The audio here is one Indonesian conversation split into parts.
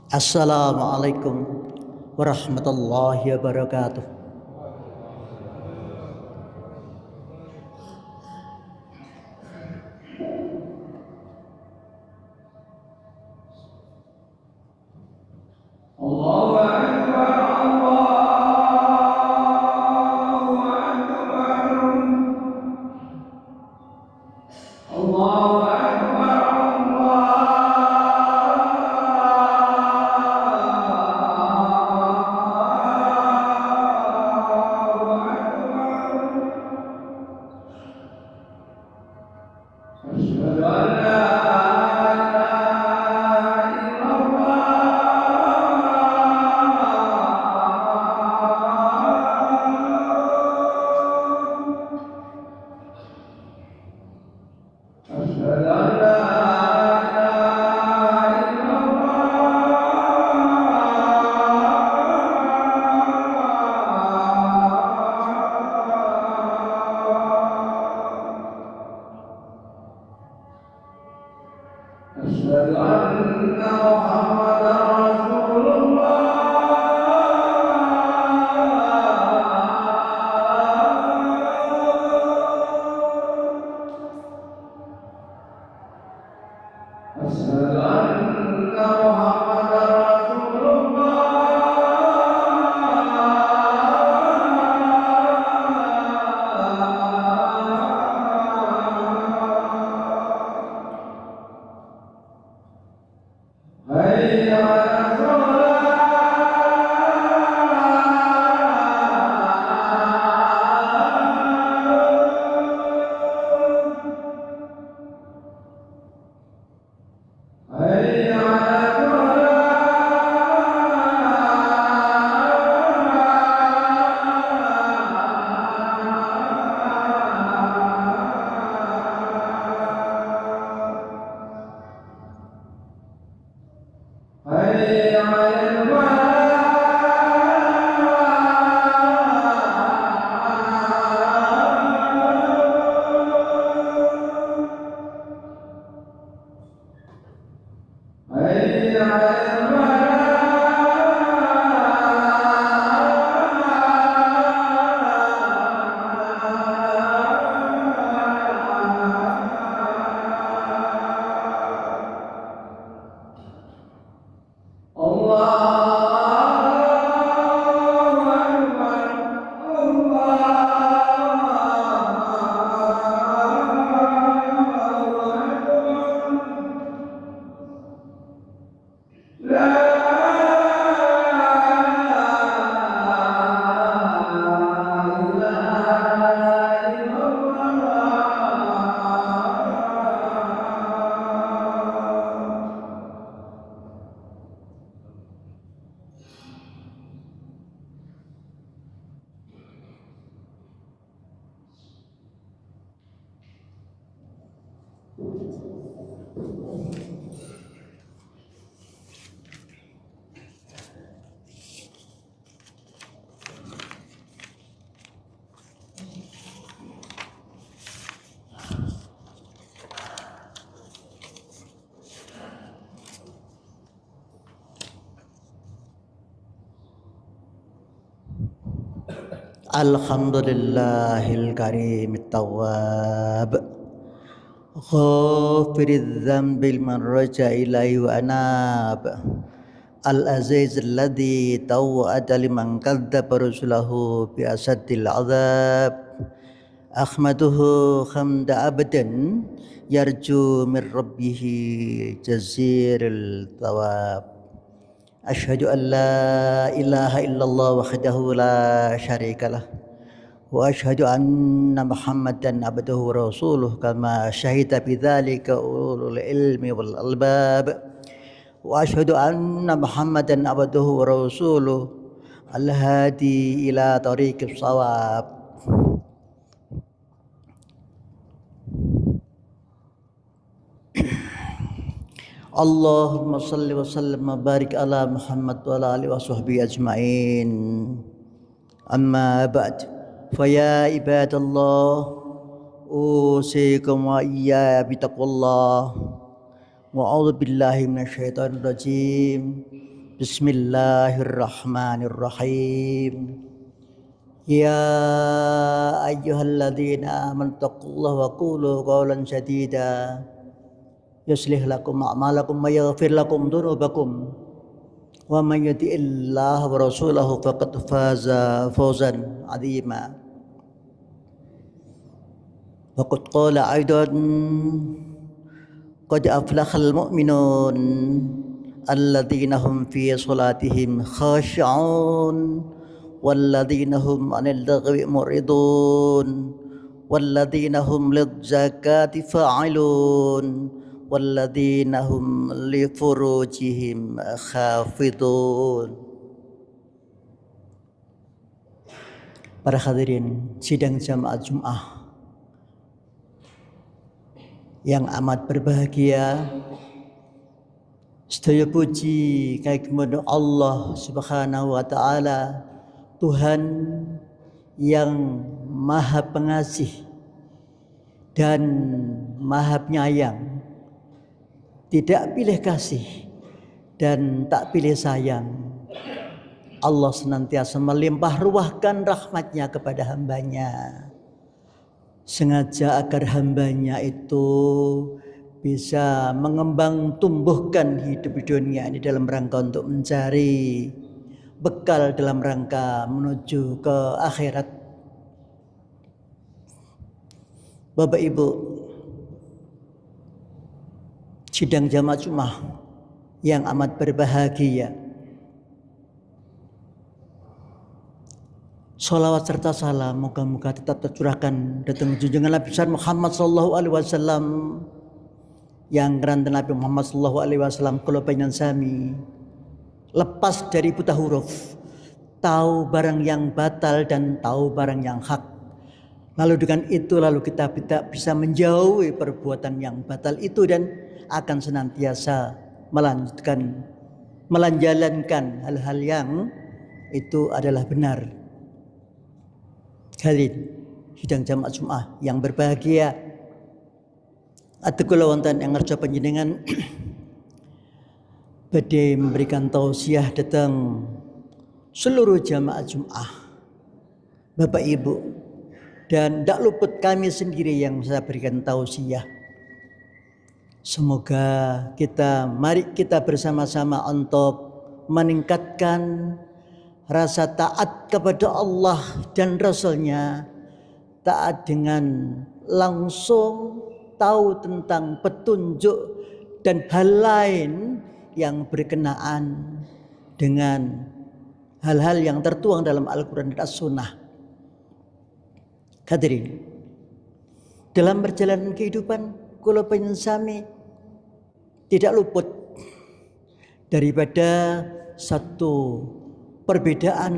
Assalamualaikum warahmatullahi wabarakatuh. Allahu Akbar, Allahu Akbar, Allahu Akbar, Asyhadu an la أشهد أن لا إله إلا الله أشهد أن محمدا رسول الله أشهد أن محمدا رسول الله حي على الصلاة حي على الصلاة حي على الفلاح حي على الفلاح الله أكبر الله أكبر لا إله إلا الله Alhamdulillahil karimit tawwab ghafiriz dzambil man raja ilaihi wa anab al-aziz alladzi tawwada liman kadzdzaba rusulahu bi asaddil azab ahmaduhu hamda abdan yarju min rabbih jaziril thawab. Asyhadu an la ilaha illallah wahdahu la syarikalah wa asyhadu anna Muhammadan abduhu wa rasuluh kama syahida bidzalika ulul ilmi wal albab wa asyhadu anna Muhammadan abduhu wa rasuluh al-hadi ila tariqis shawab. Allahumma salli wa sallim wa barik ala Muhammad wa ala alihi wa sahbihi ajma'in. Amma ba'd. Faya ibadallah, usikum wa iyaya bitaqwallah. Wa a'udzu billahi minasyaitonir rajim. Bismillahirrahmanirrahim. Ya ayyuhalladzina amanu taqullaha wa qulu qawlan sadida yuslih lakum a'malakum wa yaghfir lakum dhunubakum wa man yuti'illaha wa rasulahu faqad faza fawzan 'azima. Wa qad qala aidan qad aflahal mu'minun alladzina hum fi salatihim khashi'un walladzina hum 'anil lagwi mu'ridun walladzina hum lidzakati fa'ilun walladzina hum li furujihim khafidun. Para hadirin sidang jamaah Jumat yang amat berbahagia, sedaya puji kagem Allah Subhanahu wa taala, Tuhan yang Maha Pengasih dan Maha Penyayang, tidak pilih kasih dan tak pilih sayang. Allah senantiasa melimpah ruahkan rahmatnya kepada hambanya, sengaja agar hambanya itu bisa mengembang tumbuhkan hidup di dunia ini dalam rangka untuk mencari bekal dalam rangka menuju ke akhirat. Bapak Ibu sidang jamaah Jumat yang amat berbahagia, salawat serta salam moga-moga tetap tercurahkan datang junjungan Nabi besar Muhammad sallallahu alaihi wasallam yang keranten Nabi Muhammad sallallahu alaihi wasallam kula panjenengan sami lepas dari buta huruf, tahu barang yang batal dan tahu barang yang hak. Lalu dengan itu kita bisa menjauhi perbuatan yang batal itu dan akan senantiasa melanjalankan hal-hal yang itu adalah benar. Hadirin sidang jamaah Jumat yang berbahagia, atukula wonten yang ngerja panjenengan badhe memberikan tausiah datang seluruh jamaah Jumat, Bapak Ibu, dan tidak luput kami sendiri yang saya berikan tausiah. Semoga mari kita bersama-sama untuk meningkatkan rasa taat kepada Allah dan Rasul-Nya, taat dengan langsung tahu tentang petunjuk dan hal lain yang berkenaan dengan hal-hal yang tertuang dalam Al-Quran dan As-Sunnah. Hadirin, dalam perjalanan kehidupan kula panjenengan sami tidak luput daripada satu perbedaan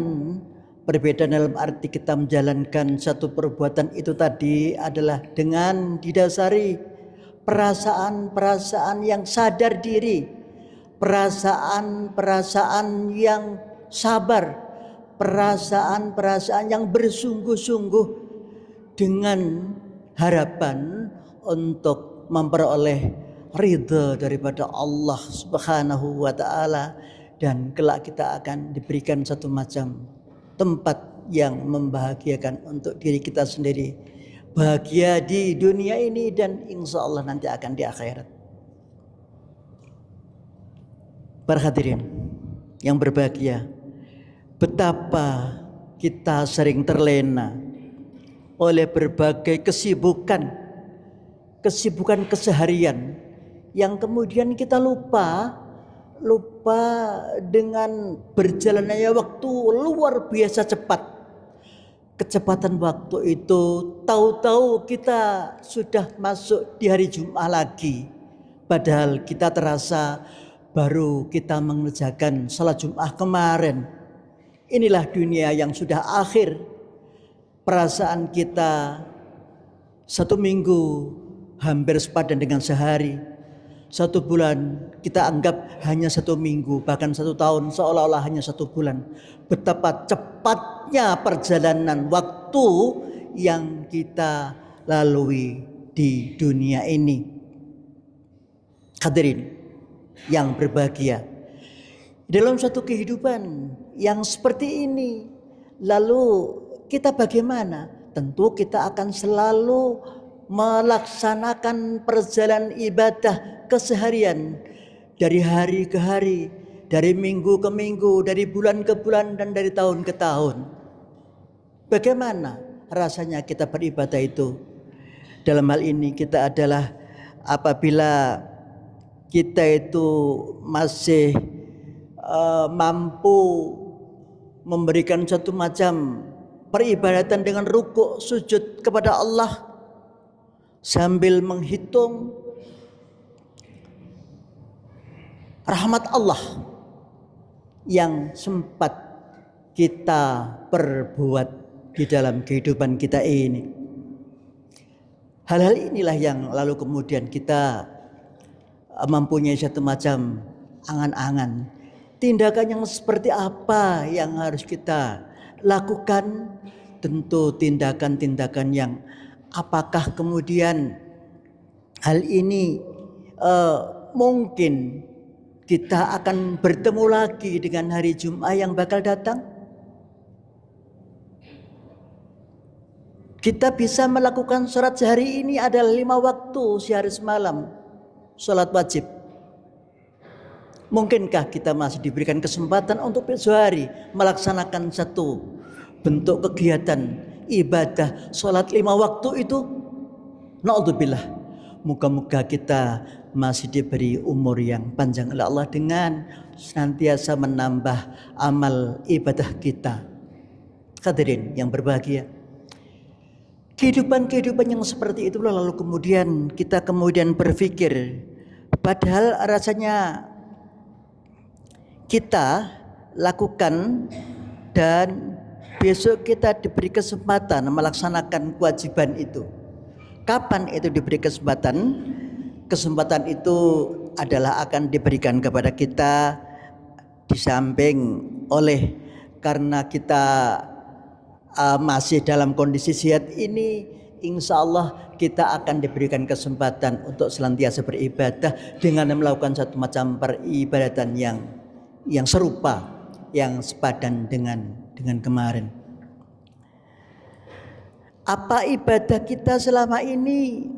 dalam arti kita menjalankan satu perbuatan itu tadi adalah dengan didasari perasaan-perasaan yang sadar diri, perasaan-perasaan yang sabar, perasaan-perasaan yang bersungguh-sungguh dengan harapan untuk memperoleh ridha daripada Allah Subhanahu wa taala, dan kelak kita akan diberikan satu macam tempat yang membahagiakan untuk diri kita sendiri, bahagia di dunia ini dan insya Allah nanti akan di akhirat. Para hadirin yang berbahagia, betapa kita sering terlena oleh berbagai kesibukan keseharian yang kemudian kita lupa dengan berjalannya waktu luar biasa cepat. Kecepatan waktu itu tahu-tahu kita sudah masuk di hari Jumat lagi, padahal kita terasa baru kita mengerjakan salat Jumat kemarin. Inilah dunia yang sudah akhir. Perasaan kita satu minggu hampir sepadan dengan sehari. Satu bulan kita anggap hanya satu minggu, bahkan satu tahun seolah-olah hanya satu bulan. Betapa cepatnya perjalanan waktu yang kita lalui di dunia ini. Hadirin yang berbahagia, Dalam suatu kehidupan yang seperti ini, lalu kita bagaimana? Tentu kita akan selalu melaksanakan perjalanan ibadah keseharian dari hari ke hari, dari minggu ke minggu, dari bulan ke bulan, dan dari tahun ke tahun. Bagaimana rasanya kita beribadah itu? Dalam hal ini kita adalah apabila kita itu masih mampu memberikan satu macam peribadatan dengan rukuk sujud kepada Allah sambil menghitung rahmat Allah yang sempat kita perbuat di dalam kehidupan kita ini. Hal-hal inilah yang lalu kemudian kita mempunyai satu macam angan-angan. Tindakan yang seperti apa yang harus kita lakukan? Tentu tindakan-tindakan yang apakah kemudian hal ini mungkin kita akan bertemu lagi dengan hari Jumat yang bakal datang? Kita bisa melakukan sholat sehari ini adalah 5 waktu sehari semalam, sholat wajib. Mungkinkah kita masih diberikan kesempatan untuk besok hari melaksanakan satu bentuk kegiatan ibadah sholat 5 waktu itu? Na'udzubillah. Moga-moga kita masih diberi umur yang panjang oleh Allah dengan senantiasa menambah amal ibadah kita. Hadirin yang berbahagia, kehidupan yang seperti itulah lalu kemudian kita berpikir, padahal rasanya kita lakukan dan besok kita diberi kesempatan melaksanakan kewajiban itu. Kapan itu diberi kesempatan? Kesempatan itu adalah akan diberikan kepada kita di samping oleh karena kita masih dalam kondisi sehat ini, insya Allah kita akan diberikan kesempatan untuk senantiasa beribadah dengan melakukan satu macam peribadatan yang serupa, yang sepadan dengan kemarin. Apa ibadah kita selama ini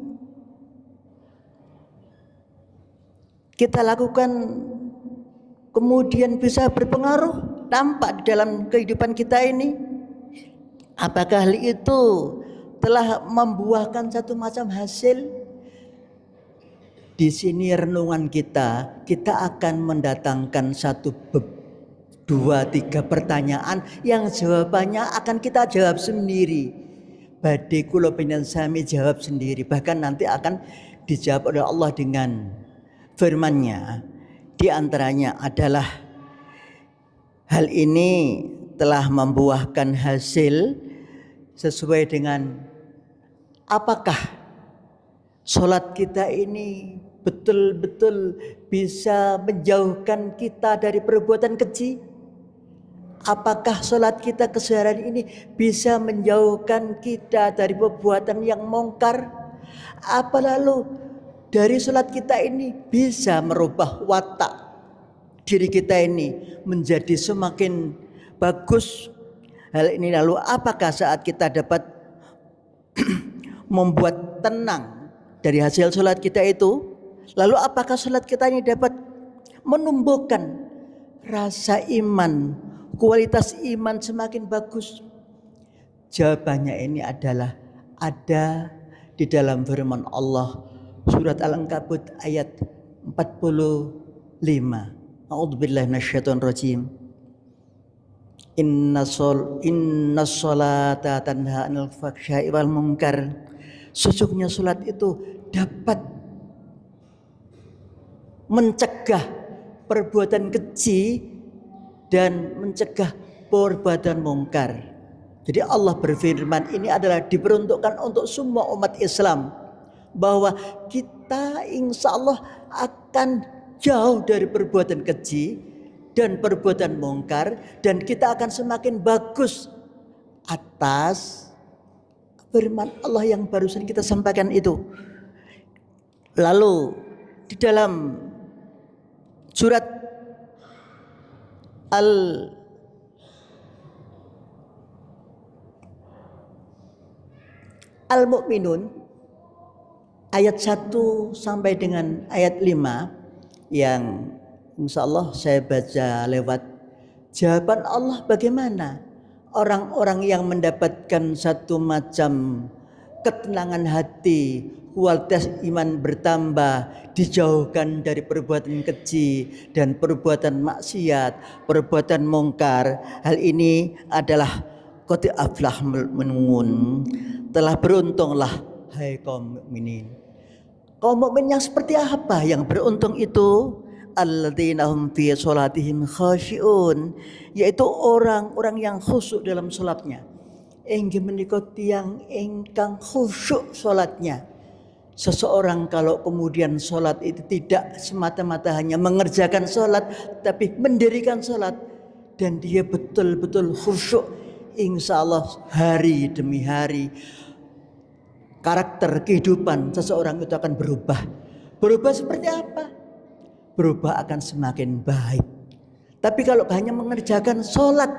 kita lakukan kemudian bisa berpengaruh tampak di dalam kehidupan kita ini? Apakah hal itu telah membuahkan satu macam hasil? Di sini renungan kita akan mendatangkan 1, 2, 3 pertanyaan yang jawabannya akan kita jawab sendiri. Badhe kula panjenengan sami jawab sendiri, bahkan nanti akan dijawab oleh Allah dengan firman-Nya. Di antaranya adalah hal ini telah membuahkan hasil sesuai dengan apakah sholat kita ini betul-betul bisa menjauhkan kita dari perbuatan keji? Apakah sholat kita keseharian ini bisa menjauhkan kita dari perbuatan yang mungkar? Apa lalu dari sholat kita ini bisa merubah watak diri kita ini menjadi semakin bagus? Hal ini lalu apakah saat kita dapat membuat tenang dari hasil sholat kita itu? Lalu apakah sholat kita ini dapat menumbuhkan rasa iman, kualitas iman semakin bagus? Jawabannya ini adalah ada di dalam firman Allah surat Al-Ankabut ayat 45. A'udzubillahi minasyaitonir rajim. Inna sholata tanha 'anil fahsya'i wal munkar. Sesungguhnya salat itu dapat mencegah perbuatan keji dan mencegah perbuatan mungkar. Jadi Allah berfirman ini adalah diperuntukkan untuk semua umat Islam, bahwa kita insya Allah akan jauh dari perbuatan keji dan perbuatan mungkar, dan kita akan semakin bagus atas firman Allah yang barusan kita sampaikan itu. Lalu di dalam surat al Al-Mu'minun ayat 1 sampai dengan ayat 5 yang insya Allah saya baca lewat jawaban Allah bagaimana orang-orang yang mendapatkan satu macam ketenangan hati, kualitas iman bertambah, dijauhkan dari perbuatan keji dan perbuatan maksiat, perbuatan mungkar. Hal ini adalah qad aflahul mu'minun, telah beruntunglah hai kaum mukminin. Kaum mukmin yang seperti apa yang beruntung itu? Alladzina hum fi sholatihim khasyi'un, yaitu orang-orang yang khusyuk dalam sholatnya. Inggih menika tiyang ingkang khusyuk sholatnya. Seseorang kalau kemudian sholat itu tidak semata-mata hanya mengerjakan sholat, tapi mendirikan sholat, dan dia betul-betul khusyuk, insya Allah hari demi hari karakter kehidupan seseorang itu akan berubah. Berubah seperti apa? Berubah akan semakin baik. Tapi kalau hanya mengerjakan sholat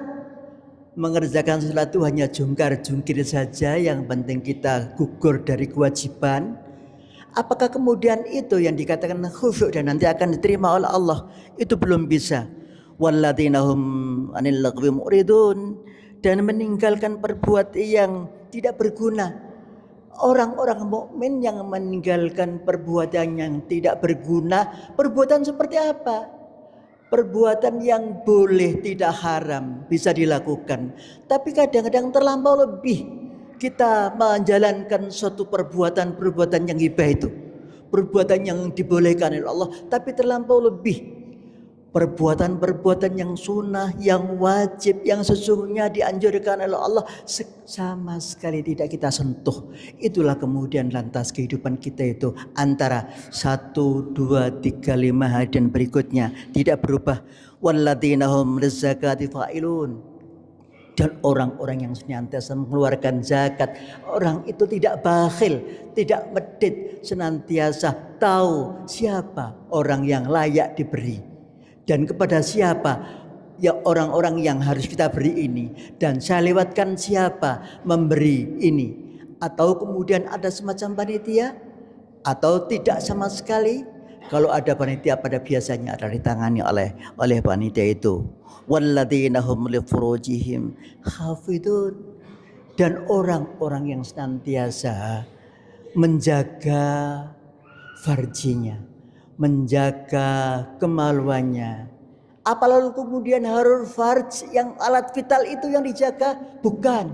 itu hanya jungkir-jungkir saja, yang penting kita gugur dari kewajiban, apakah kemudian itu yang dikatakan khusyuk dan nanti akan diterima oleh Allah? Itu belum bisa. Walladzina hum 'anil lagwi mu'ridun, dan meninggalkan perbuatan yang tidak berguna. Orang-orang mukmin yang meninggalkan perbuatan yang tidak berguna, perbuatan seperti apa? Perbuatan yang boleh, tidak haram, bisa dilakukan. Tapi kadang-kadang terlampau lebih kita menjalankan suatu perbuatan yang hibah itu, perbuatan yang dibolehkan oleh Allah, tapi terlampau lebih. Perbuatan-perbuatan yang sunnah, yang wajib, yang sesungguhnya dianjurkan oleh Allah, sama sekali tidak kita sentuh. Itulah kemudian lantas kehidupan kita itu antara 1, 2, 3, 5 hari dan berikutnya tidak berubah. Walladzina hum lizzakati fa'ilun, dan orang-orang yang senantiasa mengeluarkan zakat, orang itu tidak bakhil, tidak medit, senantiasa tahu siapa orang yang layak diberi dan kepada siapa ya orang-orang yang harus kita beri ini, dan saya lewatkan siapa memberi ini. Atau kemudian ada semacam panitia atau tidak sama sekali. Kalau ada panitia pada biasanya adalah ditangani oleh panitia itu. Walladzina hum li furujihim hafidun, dan orang-orang yang senantiasa menjaga farjinya, menjaga kemaluannya. Apa lalu kemudian harus farj yang alat vital itu yang dijaga? Bukan.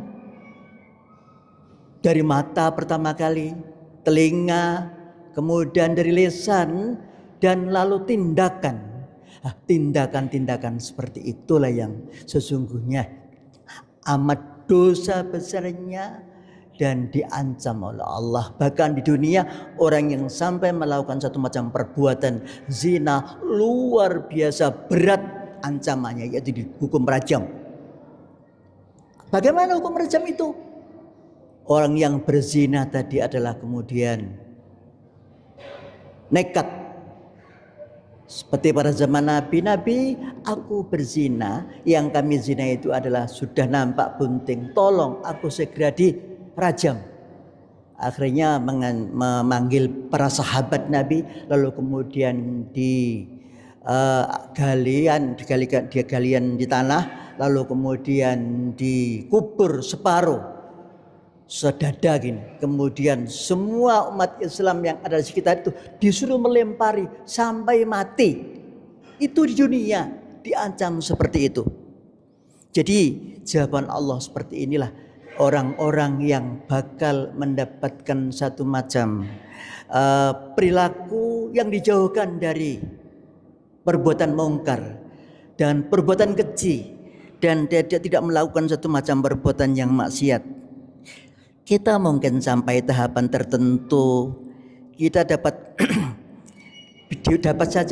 Dari mata pertama kali, telinga, kemudian dari lisan, dan lalu tindakan. Tindakan-tindakan seperti itulah yang sesungguhnya amat dosa besarnya dan diancam oleh Allah. Bahkan di dunia orang yang sampai melakukan satu macam perbuatan zina luar biasa berat ancamannya, yaitu dihukum rajam. Bagaimana hukum rajam itu? Orang yang berzina tadi adalah kemudian nekat. Seperti pada zaman Nabi, aku berzina, yang kami zina itu adalah sudah nampak bunting, tolong aku segera dirajam. Akhirnya memanggil para sahabat Nabi, lalu kemudian digalian di tanah, lalu kemudian dikubur separuh sedada gini. Kemudian semua umat Islam yang ada di sekitar itu disuruh melempari sampai mati. Itu di dunia diancam seperti itu. Jadi jawaban Allah seperti inilah orang-orang yang bakal mendapatkan satu macam perilaku yang dijauhkan dari perbuatan mungkar dan perbuatan keji, dan tidak melakukan satu macam perbuatan yang maksiat. Kita mungkin sampai tahapan tertentu kita dapat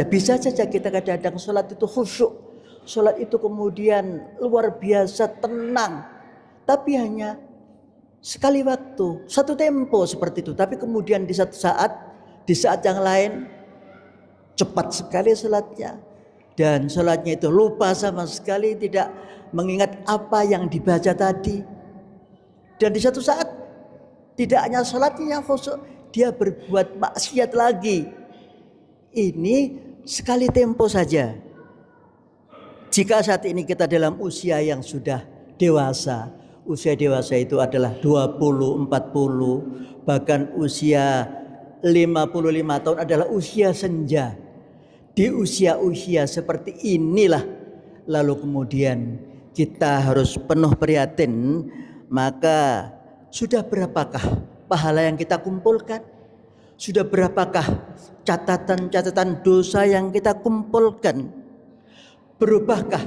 bisa saja kita kadang-kadang sholat itu khusyuk, sholat itu kemudian luar biasa tenang, tapi hanya sekali waktu, satu tempo seperti itu. Tapi kemudian di saat yang lain cepat sekali sholatnya, dan sholatnya itu lupa sama sekali, tidak mengingat apa yang dibaca tadi. Dan di satu saat tidak hanya sholatnya yang khusyuk, dia berbuat maksiat lagi. Ini sekali tempo saja. Jika saat ini kita dalam usia yang sudah dewasa, usia dewasa itu adalah 20, 40, bahkan usia 55 tahun adalah usia senja. Di usia-usia seperti inilah lalu kemudian kita harus penuh prihatin. Maka sudah berapakah pahala yang kita kumpulkan? Sudah berapakah catatan-catatan dosa yang kita kumpulkan? Berubahkah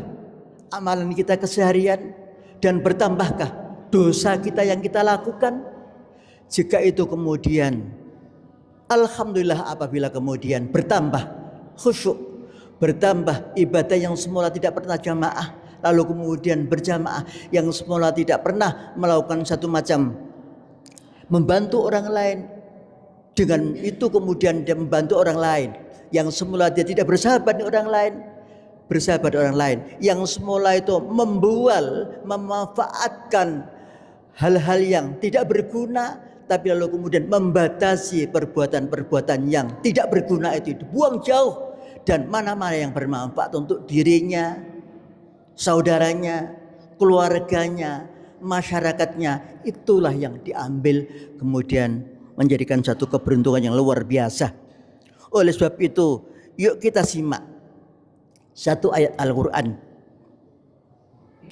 amalan kita keseharian? Dan bertambahkah dosa kita yang kita lakukan? Jika itu kemudian alhamdulillah, apabila kemudian bertambah khusyuk, bertambah ibadah yang semula tidak pernah jamaah, lalu kemudian berjamaah, yang semula tidak pernah melakukan satu macam membantu orang lain, dengan itu kemudian dia membantu orang lain. Yang semula dia tidak bersahabat dengan orang lain, bersahabat orang lain. Yang semula itu membual, memanfaatkan hal-hal yang tidak berguna, tapi lalu kemudian membatasi perbuatan-perbuatan yang tidak berguna itu buang jauh. Dan mana-mana yang bermanfaat untuk dirinya, saudaranya, keluarganya, masyarakatnya, itulah yang diambil, kemudian menjadikan satu keberuntungan yang luar biasa. Oleh sebab itu, yuk kita simak satu ayat Al-Quran.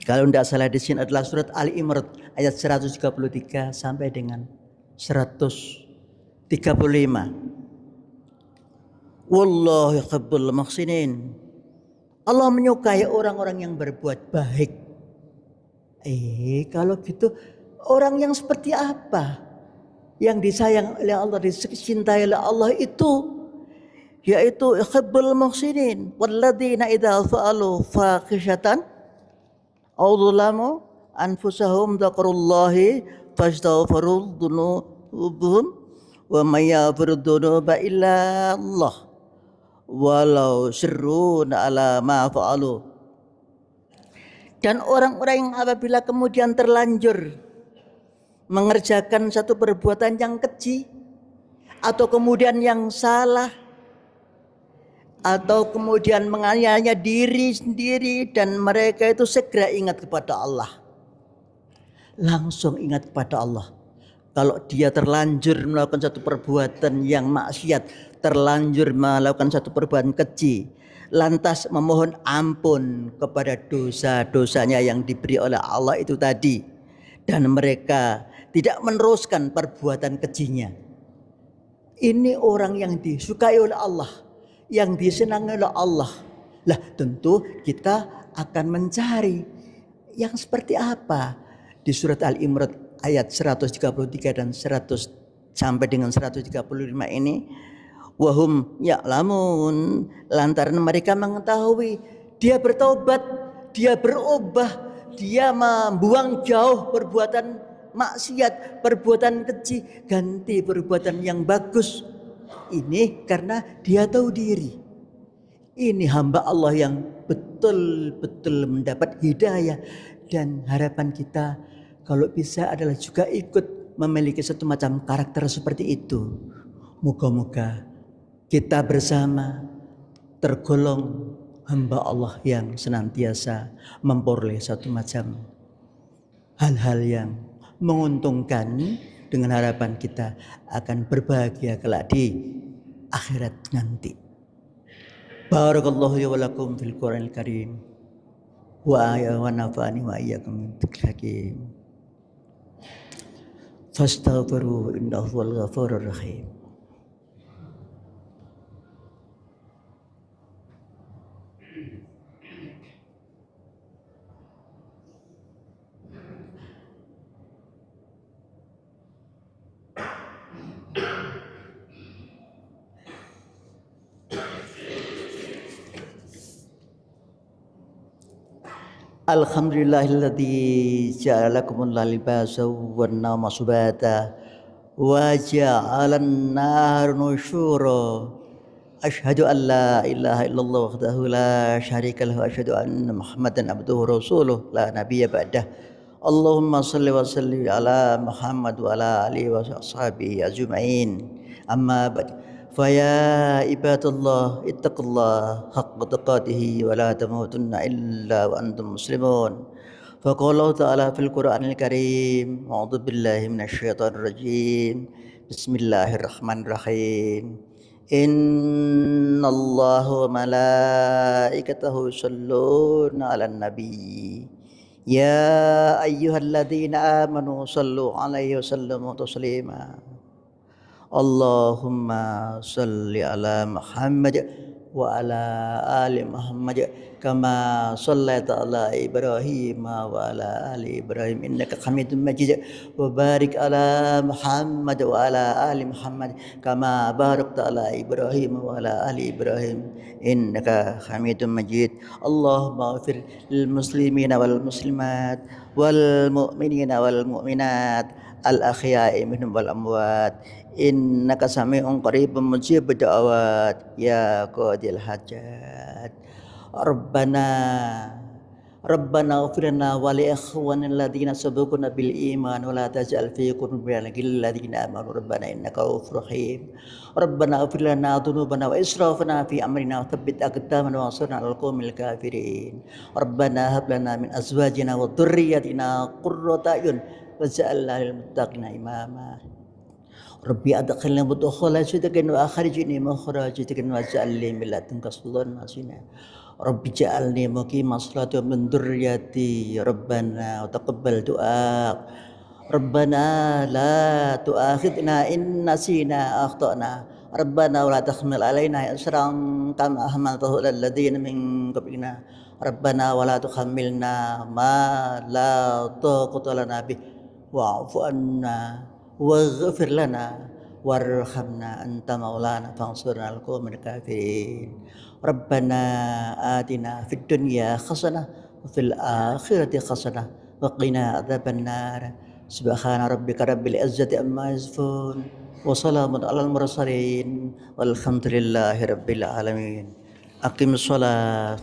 Kalau tidak salah di sini adalah surat Ali Imran ayat 133 sampai dengan 135. Wallahu yuhibbul muhsinin. Allah menyukai orang-orang yang berbuat baik. Kalau gitu orang yang seperti apa yang disayang oleh Allah, dicintai oleh Allah itu, yaitu yuhibbul muhsinin walladzina idza fa'alu faqishatan aw dzalamu anfusahum dzakarullahi fastaghfiru dzunubahum wa may yaghfiru dzunuba illa Allah walau sirruna ala ma fa'alu. Dan orang-orang yang apabila kemudian terlanjur mengerjakan satu perbuatan yang keji, atau kemudian yang salah, atau kemudian menganiaya diri sendiri, dan mereka itu segera ingat kepada Allah, langsung ingat kepada Allah. Kalau dia terlanjur melakukan satu perbuatan yang maksiat, terlanjur melakukan satu perbuatan keji, lantas memohon ampun kepada dosa-dosanya yang diberi oleh Allah itu tadi, dan mereka tidak meneruskan perbuatan kejinya, ini orang yang disukai oleh Allah, yang disenangi oleh Allah. Lah tentu kita akan mencari yang seperti apa. Di surat Al-Imran ayat 133 dan 100 sampai dengan 135 ini, wahum ya'lamun, lantaran mereka mengetahui, dia bertobat, dia berubah, dia membuang jauh perbuatan maksiat, perbuatan keji, ganti perbuatan yang bagus. Ini karena dia tahu diri. Ini hamba Allah yang betul-betul mendapat hidayah, dan harapan kita kalau bisa adalah juga ikut memiliki satu macam karakter seperti itu. Moga-moga kita bersama tergolong hamba Allah yang senantiasa memperoleh satu macam hal-hal yang menguntungkan, dengan harapan kita akan berbahagia kelak di akhirat nanti. Barakallahu li wa lakum fil Qur'anil Karim wa nafa'ani wa iyyakum bil hakim. Fastaghfiruhu innahu huwal ghafurur rahim. Alhamdulillahilladzi ja'ala lakumul libasa wan nawma subata wa ja'alan nar nusyura أشهد أن لا إله إلا الله وحده لا شريك له وأشهد أن محمدا عبده ورسوله لا نبي بعده اللهم صل وسلم على محمد وعلى آله وصحبه أجمعين أما بعد فيا عباد الله اتقوا الله حق تقاته ولا تموتن إلا وأنتم مسلمون فقال الله تعالى في القرآن الكريم أعوذ بالله من الشيطان الرجيم بسم الله الرحمن الرحيم إن الله وملائكته يصلون على النبي يا أيها الذين آمنوا صلوا عليه وسلموا تسليما اللهم صل على محمد وعلى آل محمد كما صليت على إبراهيم وعلى آل إبراهيم إنك حميد مجيد وبارك على محمد وعلى آل محمد كما باركت على إبراهيم وعلى آل إبراهيم إنك حميد مجيد اللهم اغفر للمسلمين والمسلمات والمؤمنين والمؤمنات الأحياء منهم والأموات إنك سميع قريب مجيب الدعوات يا قاضي الحاجات ربنا اغفر لنا ولإخواننا الذين سبقونا بالإيمان ولا تجعل في قلوبنا غلا للذين آمنوا ربنا إنك رؤوف رحيم ربنا اغفر لنا ذنوبنا وإسرافنا في أمرنا وثبت أقدامنا وانصرنا على القوم الكافرين ربنا هب لنا من أزواجنا وذرياتنا قرة أعين واجعلنا للمتقين إماما ربي أدخلنا مدخل صدق وأخرجني مخرج صدق واجعل لي من لدنك سلطانا نصيرا ربي اجعلني مقيم الصلاة ومن ذريتي ربنا وتقبل دعاء ربنا لا تؤاخذنا إن نسينا أخطأنا ربنا ولا تحمل علينا إصرا كما حملته على الذين من قبلنا ربنا ولا تحملنا ما لا طاقة لنا به واعف عنا واغفر لنا وارحمنا أنت مولانا فانصرنا على القوم الكافرين ربنا آتنا في الدنيا حسنة وفي الآخرة حسنة وقنا عذاب النار سبحان ربك رب العزة عما يصفون وسلام على المرسلين والحمد لله رب العالمين أقم الصلاة